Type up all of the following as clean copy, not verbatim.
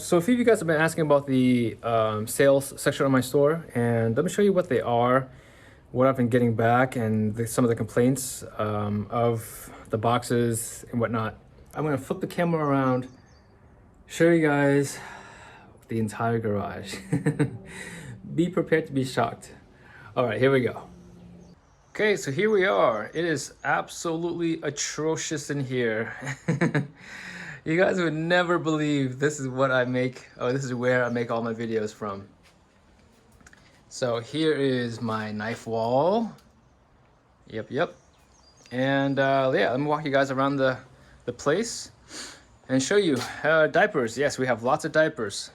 So a few of you guys have been asking about the sales section of my store, and let me show you what they are, what I've been getting back, and some of the complaints of the boxes and whatnot. I'm gonna flip the camera around, show you guys the entire garage. Be prepared to be shocked. All right, here we go. Okay, so here we are. It is absolutely atrocious in here. You guys would never believe this is what I make. Oh, this is where I make all my videos from. So here is my knife wall. Yep. And yeah, let me walk you guys around the place and show you diapers. Yes, we have lots of diapers.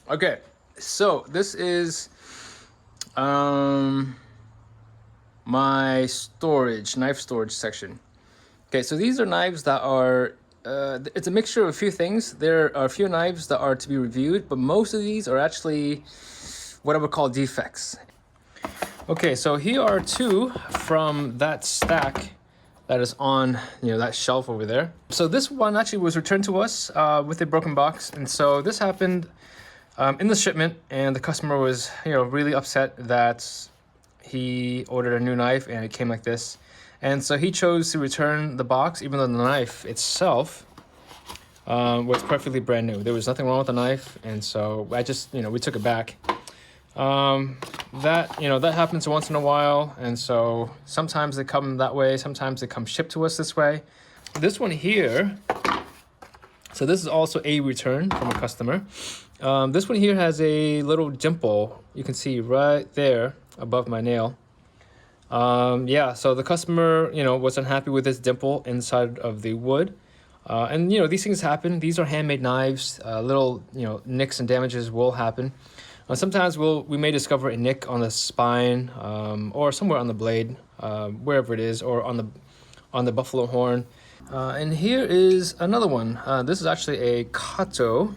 Okay, so this is my knife storage section. Okay, so these are knives that are it's a mixture of a few things. There are a few knives that are to be reviewed, but most of these are actually what I would call defects. Okay, so here are two from that stack that is on, that shelf over there. So this one actually was returned to us with a broken box, and so this happened in the shipment, and the customer was, really upset that he ordered a new knife and it came like this. And so he chose to return the box, even though the knife itself was perfectly brand new. There was nothing wrong with the knife, and so I just, we took it back. That happens once in a while, and so sometimes they come that way, sometimes they come shipped to us this way. This one here, so this is also a return from a customer. This one here has a little dimple, you can see right there above my nail. Yeah, so the customer, was unhappy with this dimple inside of the wood. And, these things happen. These are handmade knives. Little, nicks and damages will happen. Sometimes we may discover a nick on the spine or somewhere on the blade, wherever it is, or on the buffalo horn. And here is another one. This is actually a Kato.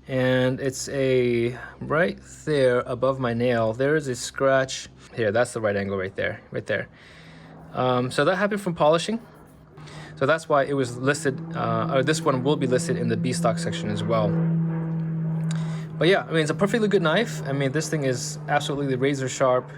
And it's right there above my nail. There is a scratch. Here, that's the right angle right there. So that happened from polishing. So that's why it was listed, or this one will be listed in the B stock section as well. But yeah, it's a perfectly good knife. This thing is absolutely razor sharp,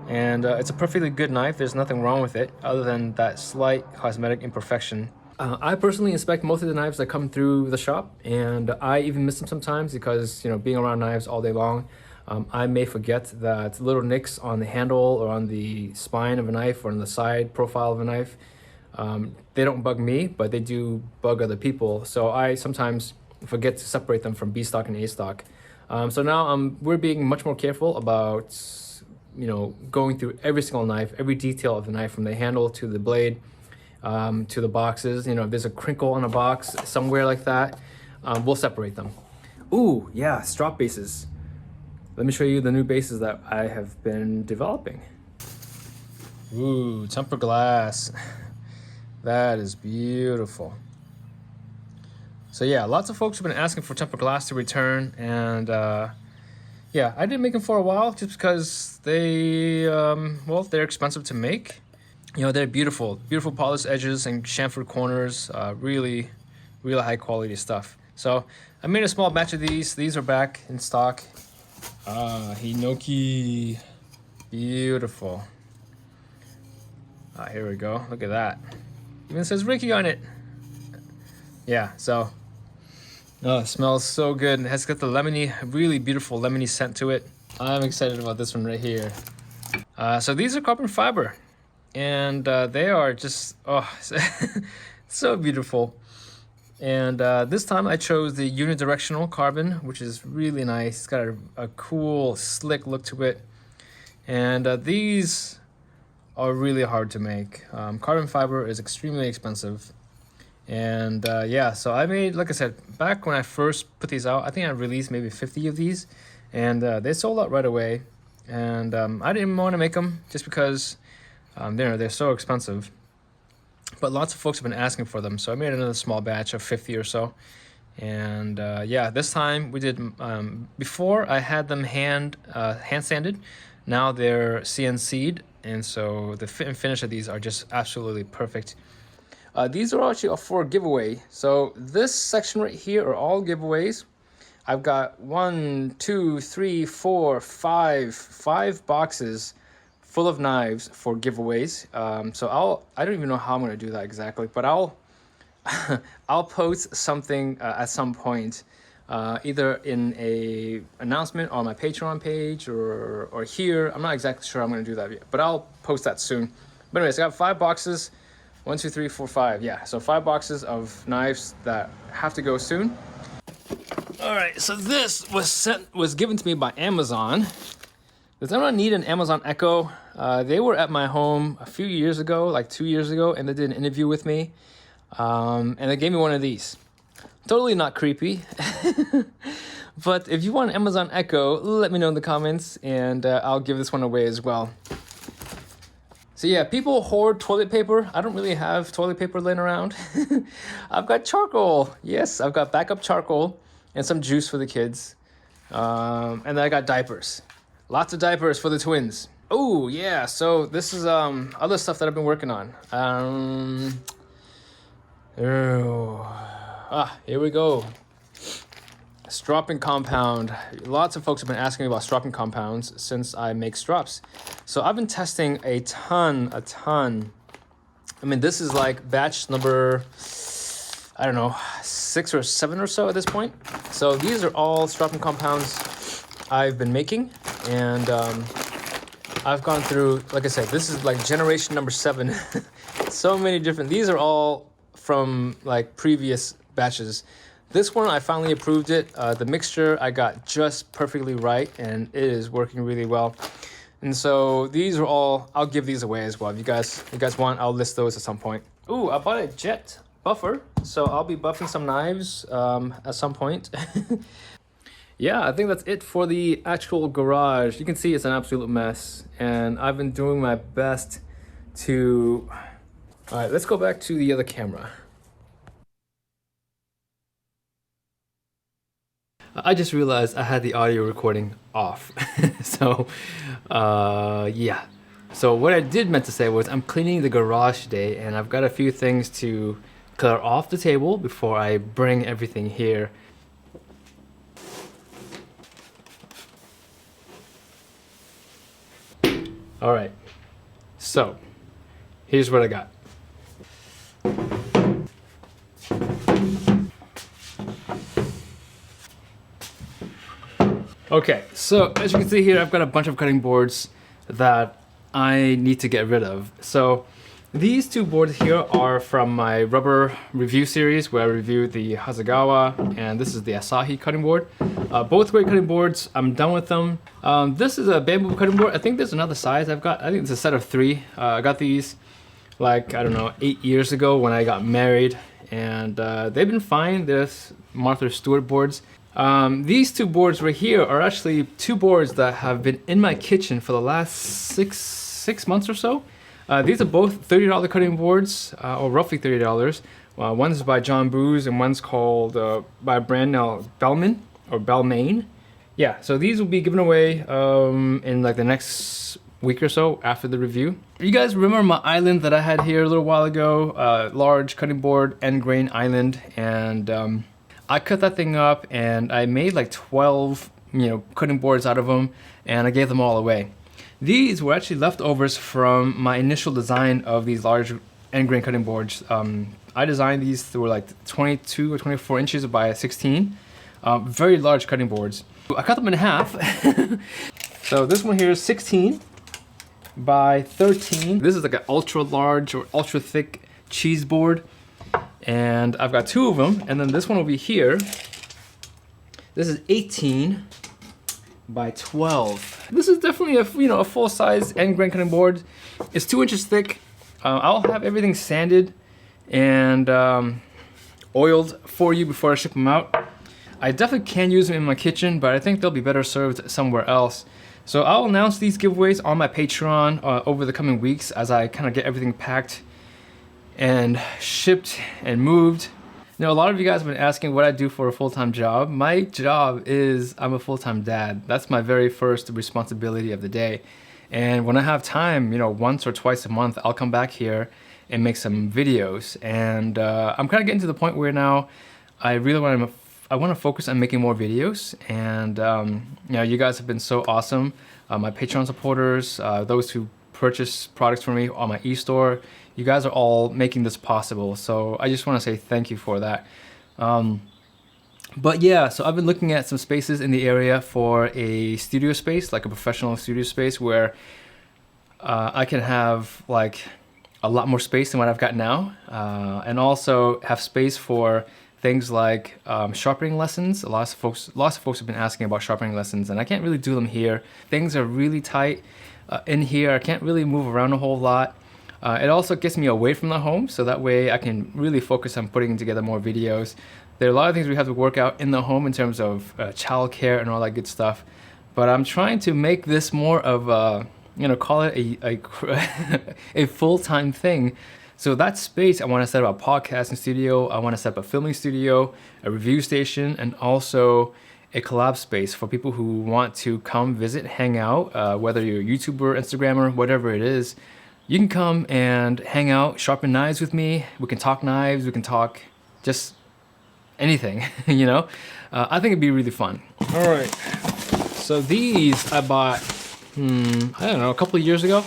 and it's a perfectly good knife. There's nothing wrong with it other than that slight cosmetic imperfection. I personally inspect most of the knives that come through the shop, and I even miss them sometimes because, being around knives all day long, I may forget that little nicks on the handle or on the spine of a knife or on the side profile of a knife, they don't bug me, but they do bug other people. So I sometimes forget to separate them from B stock and A stock. So now we're being much more careful about, going through every single knife, every detail of the knife, from the handle to the blade, to the boxes. If there's a crinkle on a box somewhere like that, we'll separate them. Ooh, yeah, strop bases. Let me show you the new bases that I have been developing. Ooh, tempered glass. That is beautiful. So yeah, lots of folks have been asking for tempered glass to return, and yeah, I didn't make them for a while just because they're expensive to make. They're beautiful polished edges and chamfered corners, really high quality stuff. So I made a small batch of these. These are back in stock. Hinoki, beautiful. Here we go, look at that. Even says Ricky on it. Yeah, so, it smells so good. It has got the really beautiful lemony scent to it. I'm excited about this one right here. So these are carbon fiber, and they are just, so beautiful. And this time I chose the unidirectional carbon, which is really nice. It's got a cool, slick look to it. And these are really hard to make. Carbon fiber is extremely expensive. And yeah, so I made, like I said, back when I first put these out, I think I released maybe 50 of these, and they sold out right away. And I didn't want to make them just because they're so expensive. But lots of folks have been asking for them, so I made another small batch of 50 or so. And yeah, this time we did, before I had them hand sanded, now they're CNC'd, and so the fit and finish of these are just absolutely perfect. These are actually for giveaway. So this section right here are all giveaways. I've got 1, 2, 3, 4, 5 boxes full of knives for giveaways. So I don't even know how I'm gonna do that exactly, but I'll I'll post something at some point, either in a announcement on my Patreon page or here. I'm not exactly sure how I'm gonna do that yet, but I'll post that soon. But anyways, I got 5 boxes. 1, 2, 3, 4, 5. Yeah, so 5 boxes of knives that have to go soon. All right, so this was given to me by Amazon. Does anyone need an Amazon Echo? They were at my home a few years ago, like 2 years ago, and they did an interview with me. And they gave me one of these. Totally not creepy. But if you want an Amazon Echo, let me know in the comments, and I'll give this one away as well. So yeah, people hoard toilet paper. I don't really have toilet paper laying around. I've got charcoal. Yes, I've got backup charcoal and some juice for the kids. And then I got diapers. Lots of diapers for the twins. Oh yeah, so this is other stuff that I've been working on. Here we go. Stropping compound. Lots of folks have been asking me about stropping compounds since I make strops. So I've been testing a ton. I mean, this is like batch number, I don't know, 6 or 7 or so at this point. So these are all stropping compounds I've been making. And I've gone through, like I said, this is like generation number 7. So many different, these are all from like previous batches. This one, I finally approved it. The mixture I got just perfectly right, and it is working really well. And so these are all, I'll give these away as well. If you guys want, I'll list those at some point. Ooh, I bought a jet buffer, so I'll be buffing some knives at some point. Yeah, I think that's it for the actual garage. You can see it's an absolute mess, and I've been doing my best to... All right, let's go back to the other camera. I just realized I had the audio recording off. So, yeah. So what I did meant to say was I'm cleaning the garage today, and I've got a few things to clear off the table before I bring everything here. All right. So, here's what I got. Okay, so as you can see here, I've got a bunch of cutting boards that I need to get rid of. So these 2 boards here are from my rubber review series where I reviewed the Hasegawa, and this is the Asahi cutting board. Both great cutting boards. I'm done with them. This is a bamboo cutting board. I think there's another size I've got. I think it's a set of 3. I got these like, I don't know, 8 years ago when I got married, and they've been fine. There's Martha Stewart boards. These 2 boards right here are actually 2 boards that have been in my kitchen for the last six months or so. These are both $30 cutting boards, or roughly $30. One's by John Booz and one's called by a brand now Bellman or Bellmain. Yeah, so these will be given away in like the next week or so after the review. You guys remember my island that I had here a little while ago? Large cutting board, end grain island, and I cut that thing up and I made like 12, cutting boards out of them, and I gave them all away. These were actually leftovers from my initial design of these large end grain cutting boards. I designed these, they were like 22 or 24 inches by 16. Very large cutting boards. I cut them in half. So this one here is 16 by 13. This is like an ultra large or ultra thick cheese board. And I've got 2 of them, and then this one will be here. This is 18 by 12. This is definitely a full-size end grain cutting board. It's 2 inches thick. I'll have everything sanded and oiled for you before I ship them out. I definitely can use them in my kitchen, but I think they'll be better served somewhere else. So I'll announce these giveaways on my Patreon over the coming weeks as I kind of get everything packed and shipped and moved. Now, a lot of you guys have been asking what I do for a full-time job. My job is I'm a full-time dad. That's my very first responsibility of the day. And when I have time, once or twice a month, I'll come back here and make some videos. And I'm kind of getting to the point where now I really want to focus on making more videos. And you know, you guys have been so awesome. My Patreon supporters, those who purchase products from me on my e-store, you guys are all making this possible. So I just want to say thank you for that. But yeah, so I've been looking at some spaces in the area for a studio space, like a professional studio space where I can have like a lot more space than what I've got now, and also have space for things like sharpening lessons. Lots of folks have been asking about sharpening lessons, and I can't really do them here. Things are really tight in here. I can't really move around a whole lot. It also gets me away from the home, so that way I can really focus on putting together more videos. There are a lot of things we have to work out in the home in terms of childcare and all that good stuff. But I'm trying to make this more of a, you know, call it a full-time thing. So that space, I want to set up a podcasting studio. I want to set up a filming studio, a review station, and also a collab space for people who want to come visit, hang out, whether you're a YouTuber, Instagrammer, whatever it is. You can come and hang out, sharpen knives with me. We can talk knives, we can talk just anything, you know? I think it'd be really fun. All right, so these I bought, I don't know, a couple of years ago,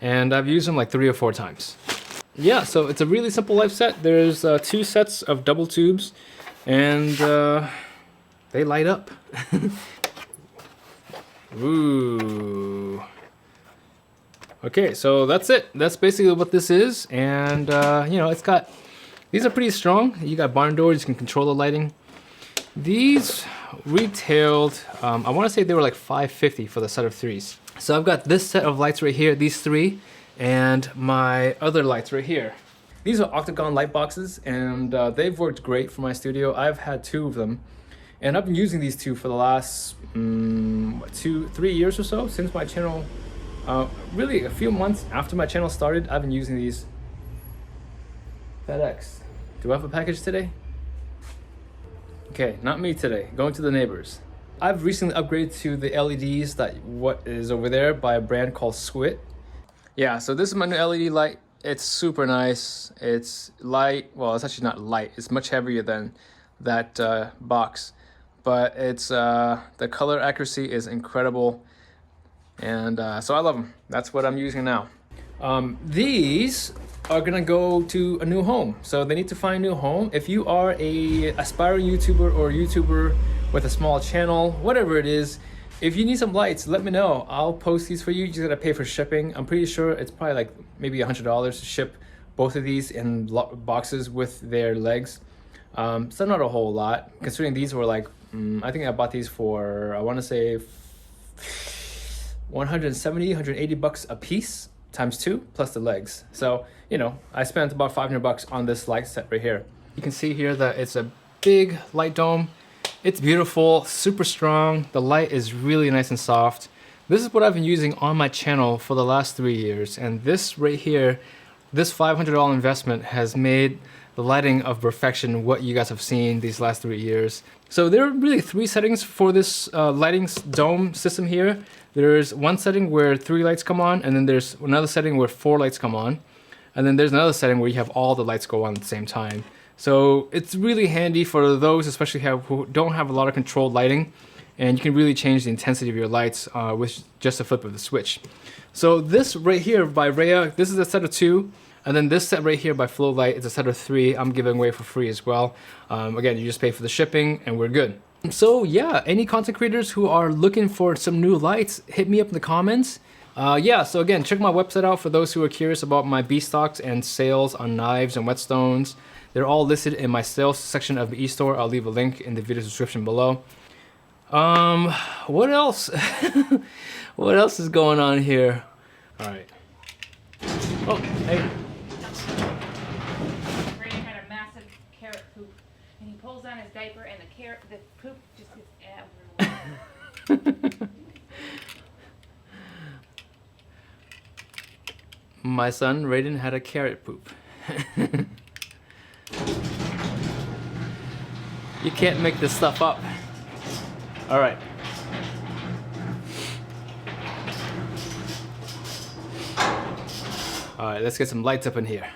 and I've used them like 3 or 4 times. Yeah, so it's a really simple light set. There's 2 sets of double tubes, and they light up. Ooh. Okay, so that's it. That's basically what this is, and you know, it's got, these are pretty strong. You got barn doors, you can control the lighting. These retailed, I want to say they were like $5.50 for the set of 3s. So I've got this set of lights right here, these 3, and my other lights right here. These are octagon light boxes, and they've worked great for my studio. I've had 2 of them, and I've been using these 2 for the last 2-3 years or so, since my channel, really a few months after my channel started. I've been using these. FedEx. Do I have a package today? Okay, not me today. Going to the neighbors. I've recently upgraded to the LEDs that what is over there by a brand called Squid. Yeah, so this is my new LED light. It's super nice. It's light. Well, it's actually not light. It's much heavier than that box, but it's the color accuracy is incredible, and so I love them. That's what I'm using now. These are gonna go to a new home, so they need to find a new home. If you are a aspiring YouTuber or YouTuber with a small channel, whatever it is, if you need some lights, let me know. I'll post these for you. You just gotta pay for shipping. I'm pretty sure it's probably like maybe $100 to ship both of these in boxes with their legs. So not a whole lot, considering these were like, I think I bought these for, I wanna say 170, 180 bucks a piece, times 2 plus the legs. So, you know, I spent about 500 bucks on this light set right here. You can see here that it's a big light dome. It's beautiful, super strong. The light is really nice and soft. This is what I've been using on my channel for the last 3 years. And this right here, this $500 investment has made the lighting of perfection what you guys have seen these last 3 years. So there are really 3 settings for this lighting dome system here. There's one setting where 3 lights come on, and then there's another setting where 4 lights come on. And then there's another setting where you have all the lights go on at the same time. So it's really handy for those, especially who don't have a lot of controlled lighting, and you can really change the intensity of your lights with just a flip of the switch. So this right here by Rhea, this is a set of 2, and then this set right here by Flowlight is a set of 3. I'm giving away for free as well. Again, you just pay for the shipping and we're good. So yeah, any content creators who are looking for some new lights, hit me up in the comments. Yeah, so again, check my website out for those who are curious about my B-stocks and sales on knives and whetstones. They're all listed in my sales section of the e-store. I'll leave a link in the video description below. What else? What else is going on here? All right. Oh, hey. Brady had a massive carrot poop, and he pulls on his diaper, and the poop just gets everywhere. My son Raiden had a carrot poop. You can't make this stuff up. All right. All right, let's get some lights up in here.